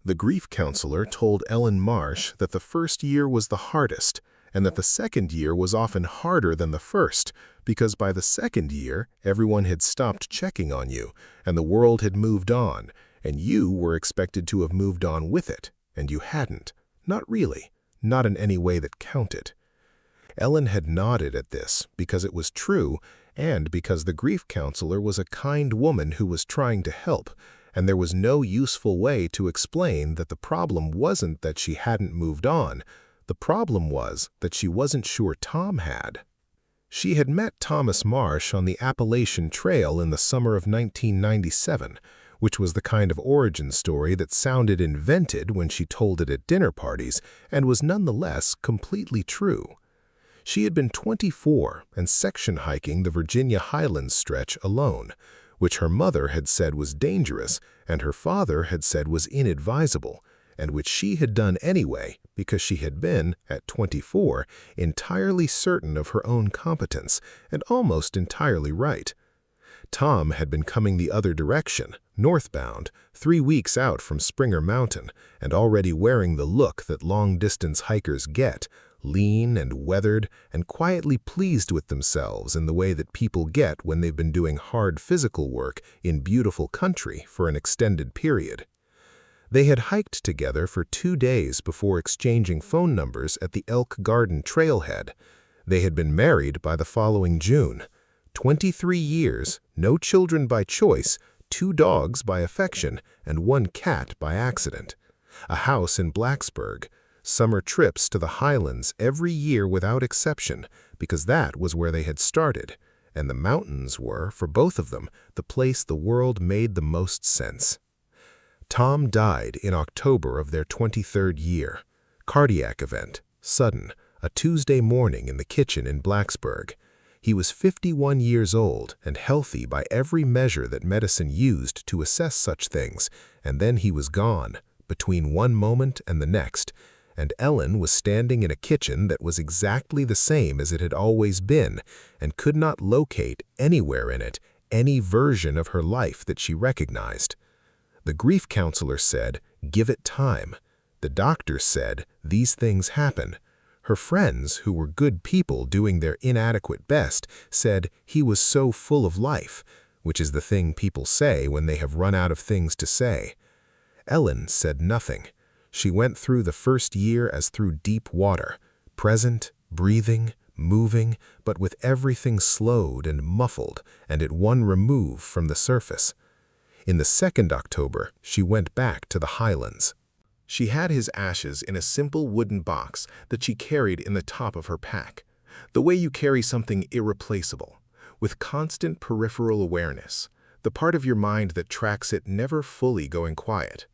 The grief counselor told Ellen Marsh that the first year was the hardest, and that the second year was often harder than the first, because by the second year, everyone had stopped checking on you, and the world had moved on, and you were expected to have moved on with it, and you hadn't. Not really. Not in any way that counted. Ellen had nodded at this because it was true, and because the grief counselor was a kind woman who was trying to help, and there was no useful way to explain that the problem wasn't that she hadn't moved on. The problem was that she wasn't sure Tom had. She had met Thomas Marsh on the Appalachian Trail in the summer of 1997, which was the kind of origin story that sounded invented when she told it at dinner parties and was nonetheless completely true. She had been 24 and section hiking the Virginia Highlands stretch alone, which her mother had said was dangerous and her father had said was inadvisable, and which she had done anyway because she had been, at 24, entirely certain of her own competence and almost entirely right. Tom had been coming the other direction, northbound, 3 weeks out from Springer Mountain, and already wearing the look that long-distance hikers get, lean and weathered and quietly pleased with themselves in the way that people get when they've been doing hard physical work in beautiful country for an extended period. They had hiked together for 2 days before exchanging phone numbers at the Elk Garden trailhead. They had been married by the following June. 23 years, no children by choice, 2 dogs by affection, and 1 cat by accident. A house in Blacksburg. Summer trips to the Highlands every year without exception, because that was where they had started, and the mountains were, for both of them, the place the world made the most sense. Tom died in October of their 23rd year. Cardiac event, sudden, a Tuesday morning in the kitchen in Blacksburg. He was 51 years old and healthy by every measure that medicine used to assess such things, and then he was gone, between one moment and the next, and Ellen was standing in a kitchen that was exactly the same as it had always been and could not locate anywhere in it any version of her life that she recognized. The grief counselor said, "Give it time." The doctor said, "These things happen." Her friends, who were good people doing their inadequate best, said he was so full of life, which is the thing people say when they have run out of things to say. Ellen said nothing. She went through the first year as through deep water, present, breathing, moving, but with everything slowed and muffled and at one remove from the surface. In the second October, she went back to the Highlands. She had his ashes in a simple wooden box that she carried in the top of her pack, the way you carry something irreplaceable, with constant peripheral awareness, the part of your mind that tracks it never fully going quiet.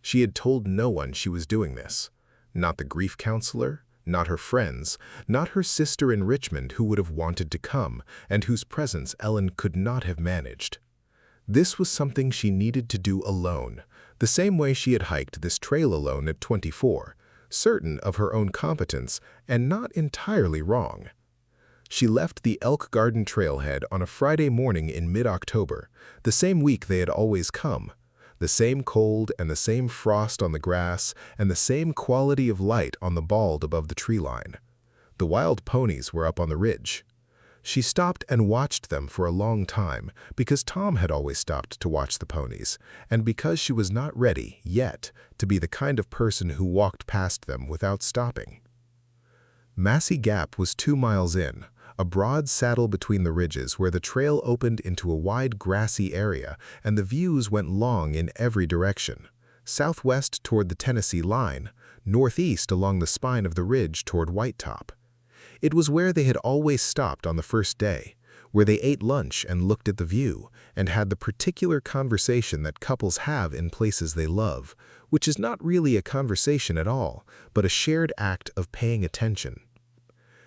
She had told no one she was doing this, not the grief counselor, not her friends, not her sister in Richmond who would have wanted to come and whose presence Ellen could not have managed. This was something she needed to do alone, the same way she had hiked this trail alone at 24, certain of her own competence and not entirely wrong. She left the Elk Garden trailhead on a Friday morning in mid-October, the same week they had always come. The same cold and the same frost on the grass and the same quality of light on the bald above the tree line. The wild ponies were up on the ridge. She stopped and watched them for a long time because Tom had always stopped to watch the ponies, and because she was not ready, yet, to be the kind of person who walked past them without stopping. Massie Gap was 2 miles in, a broad saddle between the ridges where the trail opened into a wide grassy area and the views went long in every direction, southwest toward the Tennessee line, northeast along the spine of the ridge toward White Top. It was where they had always stopped on the first day, where they ate lunch and looked at the view and had the particular conversation that couples have in places they love, which is not really a conversation at all, but a shared act of paying attention.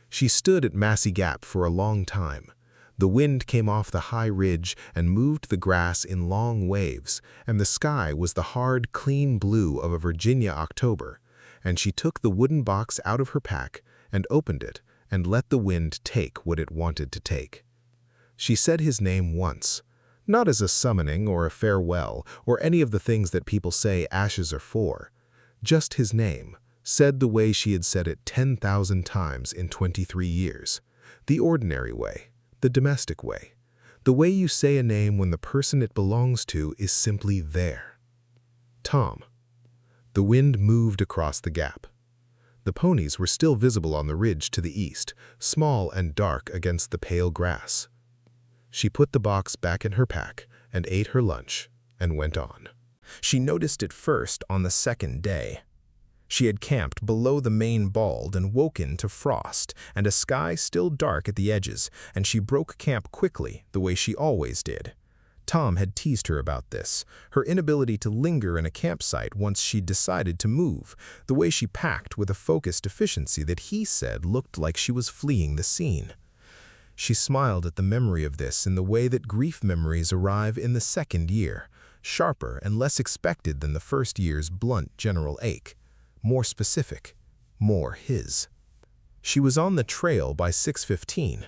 She stood at Massie Gap for a long time. The wind came off the high ridge and moved the grass in long waves, and the sky was the hard, clean blue of a Virginia October, and she took the wooden box out of her pack and opened it and let the wind take what it wanted to take. She said his name once. Not as a summoning or a farewell or any of the things that people say ashes are for. Just his name, said the way she had said it 10,000 times in 23 years. The ordinary way, the domestic way. The way you say a name when the person it belongs to is simply there. Tom. The wind moved across the gap. The ponies were still visible on the ridge to the east, small and dark against the pale grass. She put the box back in her pack and ate her lunch and went on. She noticed it first on the second day. She had camped below the main bald and woken to frost and a sky still dark at the edges, and she broke camp quickly the way she always did. Tom had teased her about this, her inability to linger in a campsite once she'd decided to move, the way she packed with a focused efficiency that he said looked like she was fleeing the scene. She smiled at the memory of this in the way that grief memories arrive in the second year, sharper and less expected than the first year's blunt general ache, more specific, more his. She was on the trail by 6:15.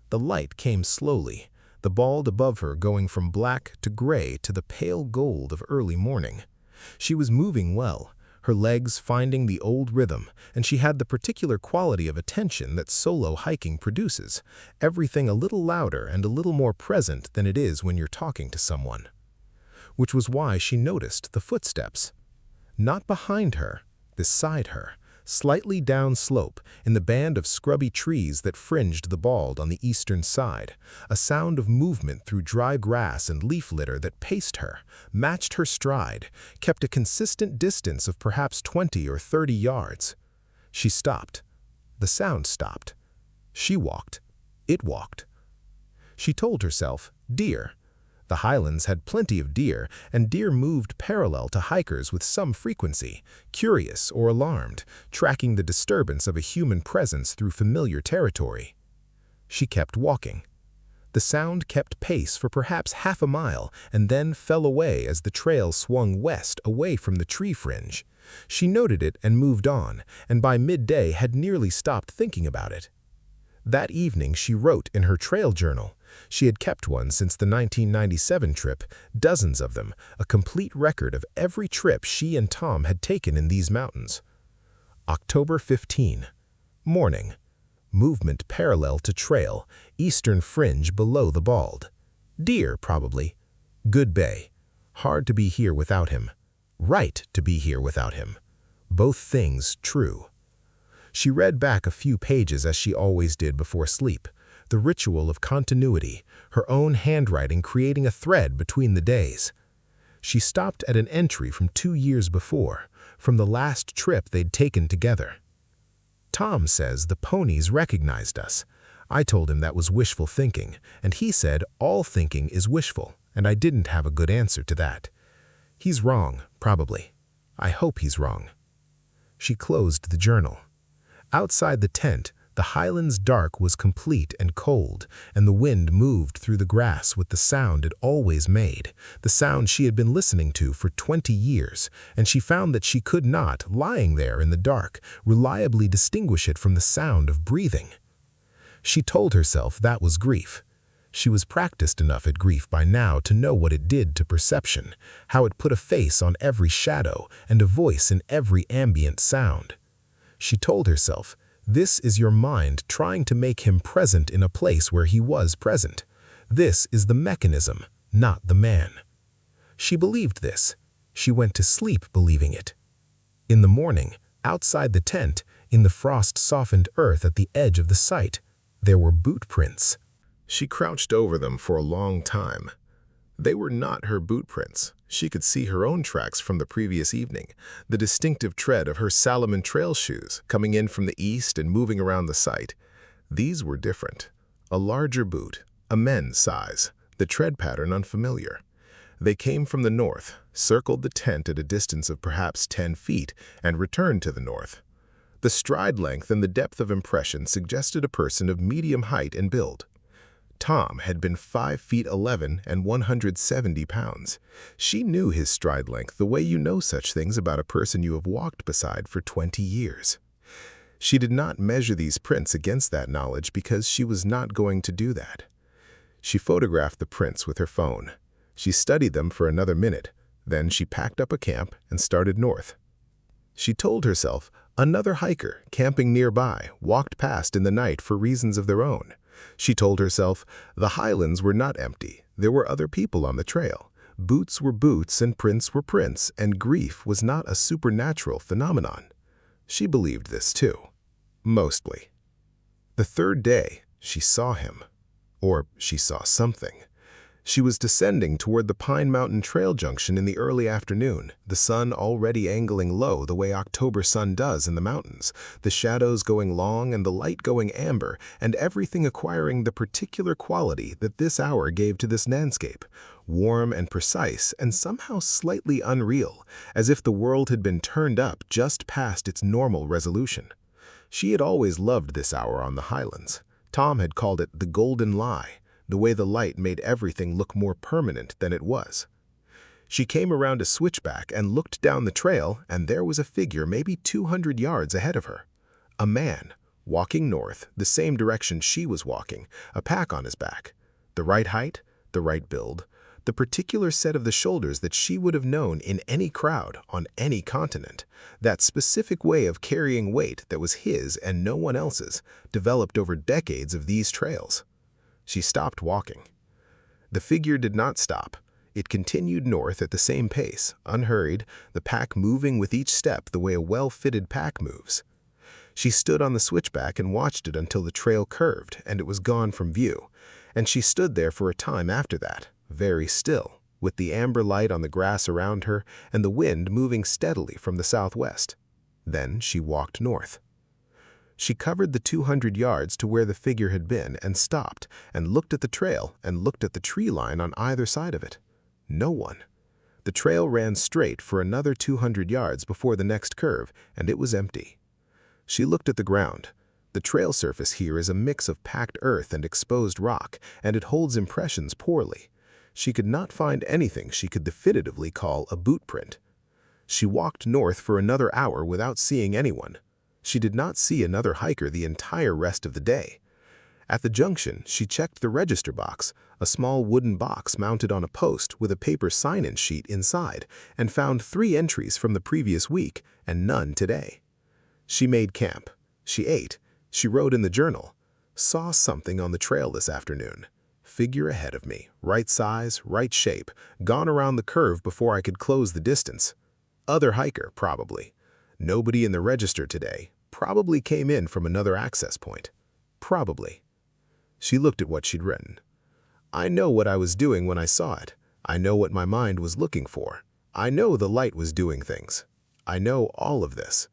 The light came slowly, the bald above her going from black to gray to the pale gold of early morning. She was moving well, her legs finding the old rhythm, and she had the particular quality of attention that solo hiking produces, everything a little louder and a little more present than it is when you're talking to someone. Which was why she noticed the footsteps. Not behind her, beside her, slightly downslope, in the band of scrubby trees that fringed the bald on the eastern side, a sound of movement through dry grass and leaf litter that paced her, matched her stride, kept a consistent distance of perhaps 20 or 30 yards. She stopped. The sound stopped. She walked. It walked. She told herself, deer. The highlands had plenty of deer, and deer moved parallel to hikers with some frequency, curious or alarmed, tracking the disturbance of a human presence through familiar territory. She kept walking. The sound kept pace for perhaps half a mile and then fell away as the trail swung west away from the tree fringe. She noted it and moved on, and by midday had nearly stopped thinking about it. That evening she wrote in her trail journal. She had kept one since the 1997 trip, dozens of them, a complete record of every trip she and Tom had taken in these mountains. October 15. Morning. Movement parallel to trail, eastern fringe below the bald. Deer, probably. Good bay. Hard to be here without him. Right to be here without him. Both things true. She read back a few pages as she always did before sleep. The ritual of continuity, her own handwriting creating a thread between the days. She stopped at an entry from 2 years before, from the last trip they'd taken together. Tom says the ponies recognized us. I told him that was wishful thinking, and he said all thinking is wishful, and I didn't have a good answer to that. He's wrong, probably. I hope he's wrong. She closed the journal. Outside the tent, the highlands dark was complete and cold, and the wind moved through the grass with the sound it always made, the sound she had been listening to for 20 years, and she found that she could not, lying there in the dark, reliably distinguish it from the sound of breathing. She told herself that was grief. She was practiced enough at grief by now to know what it did to perception, how it put a face on every shadow and a voice in every ambient sound. She told herself, this is your mind trying to make him present in a place where he was present. This is the mechanism, not the man. She believed this. She went to sleep believing it. In the morning, outside the tent, in the frost-softened earth at the edge of the site, there were boot prints. She crouched over them for a long time. They were not her boot prints. She could see her own tracks from the previous evening, the distinctive tread of her Salomon trail shoes coming in from the east and moving around the site. These were different. A larger boot, a men's size, the tread pattern unfamiliar. They came from the north, circled the tent at a distance of perhaps 10 feet, and returned to the north. The stride length and the depth of impression suggested a person of medium height and build. Tom had been 5 feet 11 and 170 pounds. She knew his stride length the way you know such things about a person you have walked beside for 20 years. She did not measure these prints against that knowledge because she was not going to do that. She photographed the prints with her phone. She studied them for another minute. Then she packed up a camp and started north. She told herself another hiker camping nearby walked past in the night for reasons of their own. She told herself the highlands were not empty. There were other people on the trail. Boots were boots and prints were prints, and grief was not a supernatural phenomenon. She believed this too. Mostly. The third day, she saw him. Or she saw something. She was descending toward the Pine Mountain Trail junction in the early afternoon, the sun already angling low the way October sun does in the mountains, the shadows going long and the light going amber, and everything acquiring the particular quality that this hour gave to this landscape, warm and precise and somehow slightly unreal, as if the world had been turned up just past its normal resolution. She had always loved this hour on the highlands. Tom had called it the golden lie, the way the light made everything look more permanent than it was. She came around a switchback and looked down the trail, and there was a figure maybe 200 yards ahead of her. A man, walking north, the same direction she was walking, a pack on his back. The right height, the right build, the particular set of the shoulders that she would have known in any crowd, on any continent. That specific way of carrying weight that was his and no one else's, developed over decades of these trails. She stopped walking. The figure did not stop. It continued north at the same pace, unhurried, the pack moving with each step the way a well-fitted pack moves. She stood on the switchback and watched it until the trail curved and it was gone from view, and she stood there for a time after that, very still, with the amber light on the grass around her and the wind moving steadily from the southwest. Then she walked north. She covered the 200 yards to where the figure had been and stopped and looked at the trail and looked at the tree line on either side of it. No one. The trail ran straight for another 200 yards before the next curve, and it was empty. She looked at the ground. The trail surface here is a mix of packed earth and exposed rock, and it holds impressions poorly. She could not find anything she could definitively call a boot print. She walked north for another hour without seeing anyone. She did not see another hiker the entire rest of the day. At the junction, she checked the register box, a small wooden box mounted on a post with a paper sign-in sheet inside, and found 3 entries from the previous week and none today. She made camp. She ate. She wrote in the journal. Saw something on the trail this afternoon. Figure ahead of me, right size, right shape, gone around the curve before I could close the distance. Other hiker, probably. Nobody in the register today. Probably came in from another access point. Probably. She looked at what she'd written. I know what I was doing when I saw it. I know what my mind was looking for. I know the light was doing things. I know all of this.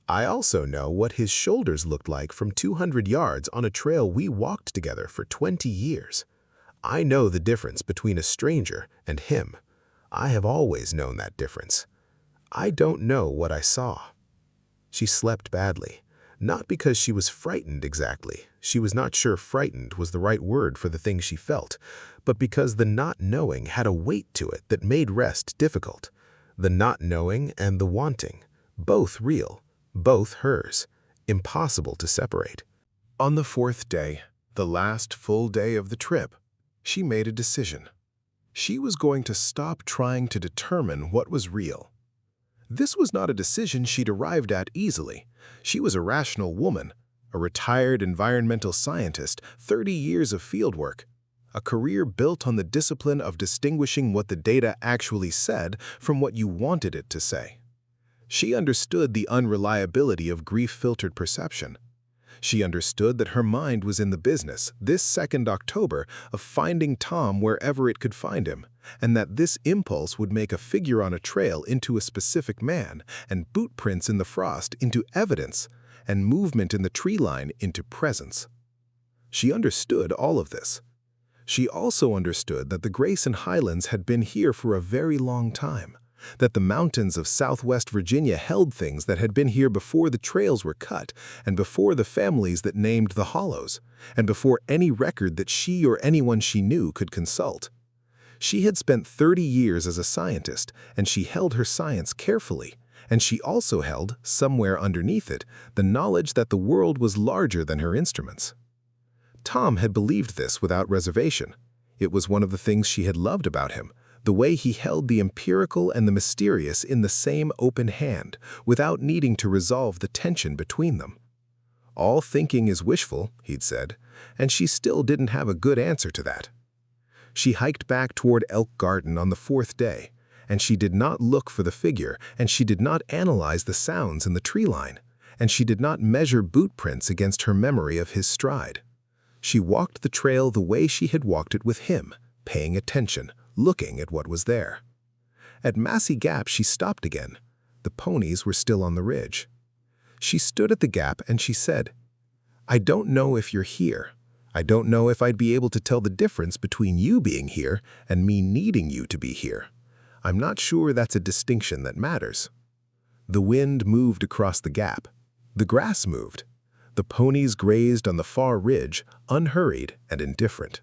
I also know what his shoulders looked like from 200 yards on a trail we walked together for 20 years. I know the difference between a stranger and him. I have always known that difference. I don't know what I saw. She slept badly, not because she was frightened exactly. She was not sure frightened was the right word for the thing she felt, but because the not knowing had a weight to it that made rest difficult. The not knowing and the wanting, both real, both hers, impossible to separate. On the 4th day, the last full day of the trip, she made a decision. She was going to stop trying to determine what was real. This was not a decision she'd arrived at easily. She was a rational woman, a retired environmental scientist, 30 years of fieldwork, a career built on the discipline of distinguishing what the data actually said from what you wanted it to say. She understood the unreliability of grief-filtered perception. She understood that her mind was in the business, this 2nd October, of finding Tom wherever it could find him, and that this impulse would make a figure on a trail into a specific man, and boot prints in the frost into evidence, and movement in the tree line into presence. She understood all of this. She also understood that the Grayson Highlands had been here for a very long time, that the mountains of southwest Virginia held things that had been here before the trails were cut, and before the families that named the hollows, and before any record that she or anyone she knew could consult. She had spent 30 years as a scientist, and she held her science carefully, and she also held, somewhere underneath it, the knowledge that the world was larger than her instruments. Tom had believed this without reservation. It was one of the things she had loved about him, the way he held the empirical and the mysterious in the same open hand, without needing to resolve the tension between them. All thinking is wishful, he'd said, and she still didn't have a good answer to that. She hiked back toward Elk Garden on the 4th day, and she did not look for the figure, and she did not analyze the sounds in the tree line, and she did not measure boot prints against her memory of his stride. She walked the trail the way she had walked it with him, paying attention, looking at what was there. At Massie Gap she stopped again. The ponies were still on the ridge. She stood at the gap and she said, "I don't know if you're here. I don't know if I'd be able to tell the difference between you being here and me needing you to be here. I'm not sure that's a distinction that matters." The wind moved across the gap. The grass moved. The ponies grazed on the far ridge, unhurried and indifferent.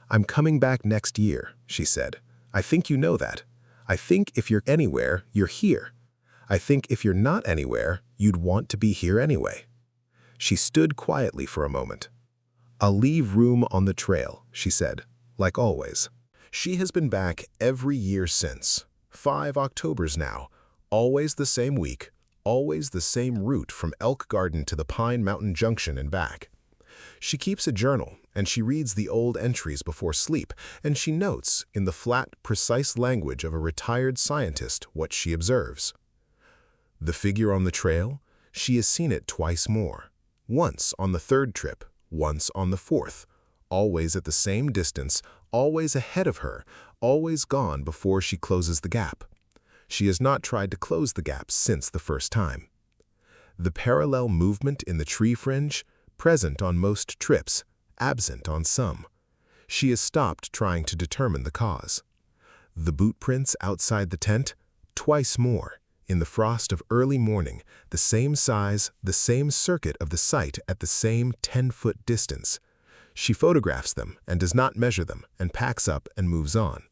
"I'm coming back next year," she said. "I think you know that. I think if you're anywhere, you're here. I think if you're not anywhere, you'd want to be here anyway." She stood quietly for a moment. "I'll leave room on the trail," she said, like always. She has been back every year since, 5 Octobers now, always the same week, always the same route from Elk Garden to the Pine Mountain Junction and back. She keeps a journal, and she reads the old entries before sleep, and she notes, in the flat, precise language of a retired scientist, what she observes. The figure on the trail, she has seen it twice more. Once on the 3rd trip, once on the 4th, always at the same distance, always ahead of her, always gone before she closes the gap. She has not tried to close the gap since the first time. The parallel movement in the tree fringe, present on most trips, absent on some. She has stopped trying to determine the cause. The boot prints outside the tent, twice more, in the frost of early morning, the same size, the same circuit of the site at the same 10-foot distance. She photographs them and does not measure them and packs up and moves on.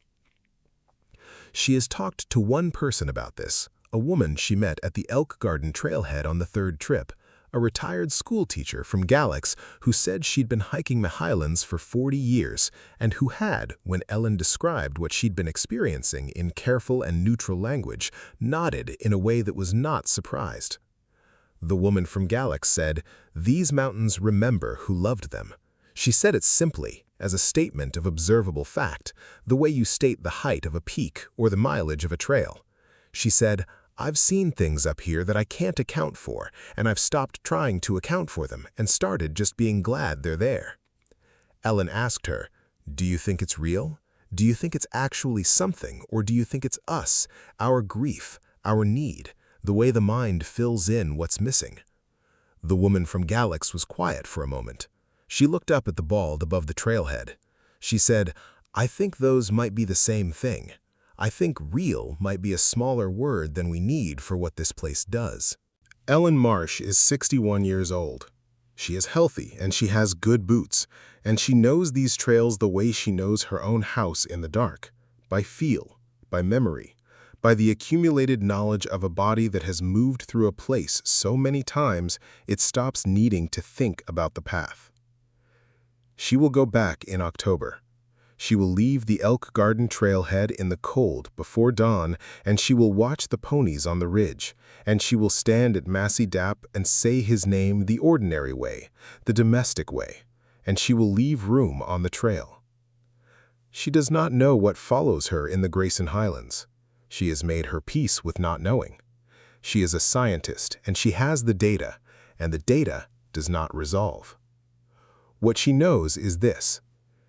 She has talked to one person about this, a woman she met at the Elk Garden trailhead on the 3rd trip, a retired school teacher from Galax who said she'd been hiking the highlands for 40 years and who had, when Ellen described what she'd been experiencing in careful and neutral language, nodded in a way that was not surprised. The woman from Galax said, "These mountains remember who loved them." She said it simply, as a statement of observable fact, the way you state the height of a peak or the mileage of a trail. She said, "I've seen things up here that I can't account for, and I've stopped trying to account for them and started just being glad they're there." Ellen asked her, "Do you think it's real? Do you think it's actually something, or do you think it's us, our grief, our need, the way the mind fills in what's missing?" The woman from Galax was quiet for a moment. She looked up at the bald above the trailhead. She said, "I think those might be the same thing. I think real might be a smaller word than we need for what this place does." Ellen Marsh is 61 years old. She is healthy and she has good boots, and she knows these trails the way she knows her own house in the dark, by feel, by memory, by the accumulated knowledge of a body that has moved through a place so many times it stops needing to think about the path. She will go back in October. She will leave the Elk Garden trailhead in the cold before dawn, and she will watch the ponies on the ridge, and she will stand at Massie Gap and say his name the ordinary way, the domestic way, and she will leave room on the trail. She does not know what follows her in the Grayson Highlands. She has made her peace with not knowing. She is a scientist, and she has the data, and the data does not resolve. What she knows is this: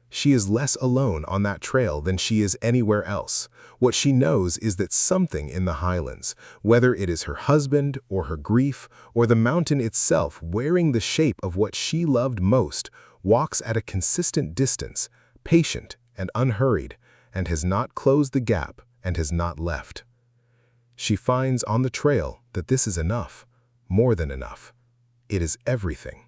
she is less alone on that trail than she is anywhere else. What she knows is that something in the highlands, whether it is her husband or her grief or the mountain itself wearing the shape of what she loved most, walks at a consistent distance, patient and unhurried, and has not closed the gap and has not left. She finds on the trail that this is enough, more than enough. It is everything.